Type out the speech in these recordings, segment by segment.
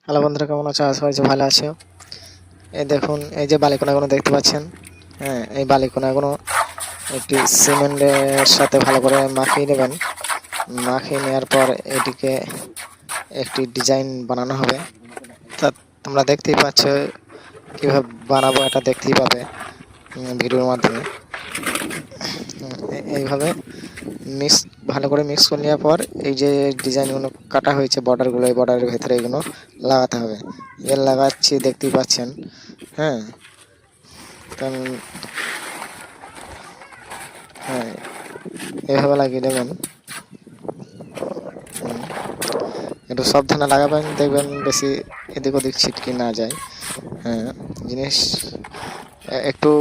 Hello বন্ধুরা, কেমন আছো? আশা করি ভালো আছো। এই দেখুন, এই যে বালিকণাগুলো দেখতে পাচ্ছেন। হ্যাঁ, এই বালিকণাগুলো একটি সিমেন্টের সাথে ভালো করে মাখিয়ে নেবেন। মাখিয়ে নেওয়ার পর এটিকে একটি ডিজাইন বানানো হবে। তা তোমরা দেখতেই পাচ্ছ কিভাবে বানাবো, এটা দেখতেই পাবে ভিডিওর মাধ্যমে। এইভাবে ভালো করে মিক্স করে নেওয়ার পর এই যে ডিজাইনগুলো কাটা হয়েছে, বর্ডারগুলো, এই বর্ডারের ভেতরে এগুলো লাগাতে হবে। এর লাগাচ্ছি, দেখতেই পাচ্ছেন। হ্যাঁ, হ্যাঁ, এভাবে লাগিয়ে দেবেন। একটু সাবধানে লাগাবেন, দেখবেন বেশি এদিক ওদিক ছিটকে না যায়। হ্যাঁ, জিনিস একটু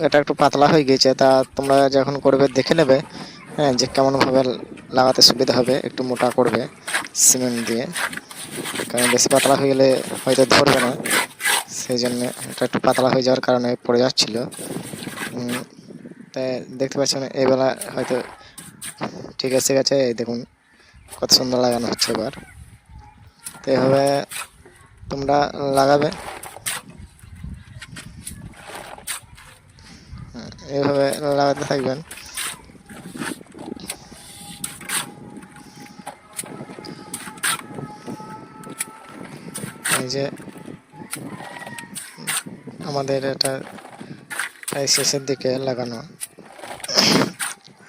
এটা একটু পাতলা হয়ে গেছে, তা তোমরা যখন করবে দেখে নেবে। হ্যাঁ, যে কেমনভাবে লাগাতে সুবিধা হবে। একটু মোটা করবে সিমেন্ট দিয়ে, কারণ বেশি পাতলা হয়ে গেলে হয়তো ধরবে না। সেই জন্য এটা একটু পাতলা হয়ে যাওয়ার কারণে পড়ে যাচ্ছিল। তাই দেখতে পাচ্ছেন এবেলা হয়তো ঠিক আছে। এই দেখুন কত সুন্দর লাগানো হচ্ছে এবার। তো এভাবে তোমরা লাগাবে, এইভাবে লাগাতে থাকবেন। এই যে আমাদের এটা শেষের দিকে লাগানো।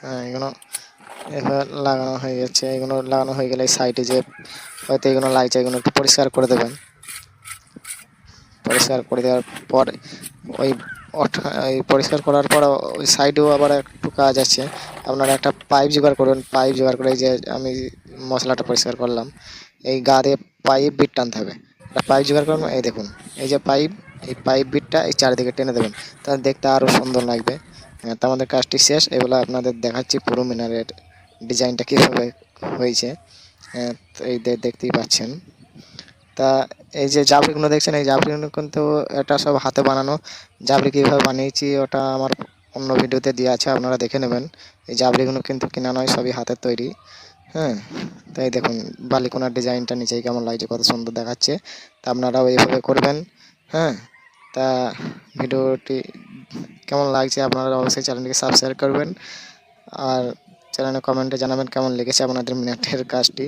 হ্যাঁ, এগুলো এবার লাগানো হয়ে গেছে। এগুলো লাগানো হয়ে গেলে সাইডে যে হয়তো এগুলো লাগছে, এগুলো একটু পরিষ্কার করে দেবেন। পরিষ্কার করে দেওয়ার পর ওই পরিষ্কার করার পর ওই সাইডেও আবার একটু কাজ আছে। আপনারা একটা পাইপ জোগাড় করবেন। পাইপ জোগাড় করে, এই যে আমি মশলাটা পরিষ্কার করলাম, এই গা দিয়ে পাইপ বিট টানতে হবে। একটা পাইপ জোগাড় করবেন। এই দেখুন, এই যে পাইপ, এই পাইপ বিটটা এই চারিদিকে টেনে দেবেন, তাহলে দেখতে আরও সুন্দর লাগবে। তো আমাদের কাজটি শেষ। এগুলো আপনাদের দেখাচ্ছি পুরো মিনারের ডিজাইনটা কীভাবে হয়েছে। এই দেখতেই পাচ্ছেন। তা এই যে জাবড়িগুলো দেখছেন, এই জাবড়িগুলো কিন্তু এটা সব হাতে বানানো। জাবড়ি কীভাবে বানিয়েছি ওটা আমার অন্য ভিডিওতে দেওয়া আছে, আপনারা দেখে নেবেন। এই জাবড়িগুলো কিন্তু কেনা নয়, সবই হাতের তৈরি। হ্যাঁ, তাই দেখুন বালিকোনার ডিজাইনটা নিচেই কেমন লাগছে, কত সুন্দর দেখাচ্ছে। তা আপনারাও এইভাবে করবেন। হ্যাঁ, তা ভিডিওটি কেমন লাগছে আপনারা অবশ্যই চ্যানেলটিকে সাবস্ক্রাইব করবেন, আর চ্যানেলে কমেন্টে জানাবেন কেমন লেগেছে আপনাদের মিনারের কাজটি।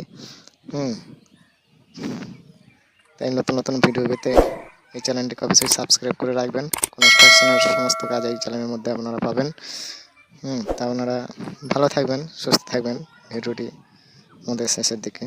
তাই নতুন নতুন ভিডিও পেতে এই চ্যানেলটিকে অবশ্যই সাবস্ক্রাইব করে রাখবেন। কনস্ট্রাকশনের সমস্ত কাজ এই চ্যানেলের মধ্যে আপনারা পাবেন। তা আপনারা ভালো থাকবেন, সুস্থ থাকবেন। ভিডিওটি আমাদের শেষের দিকে।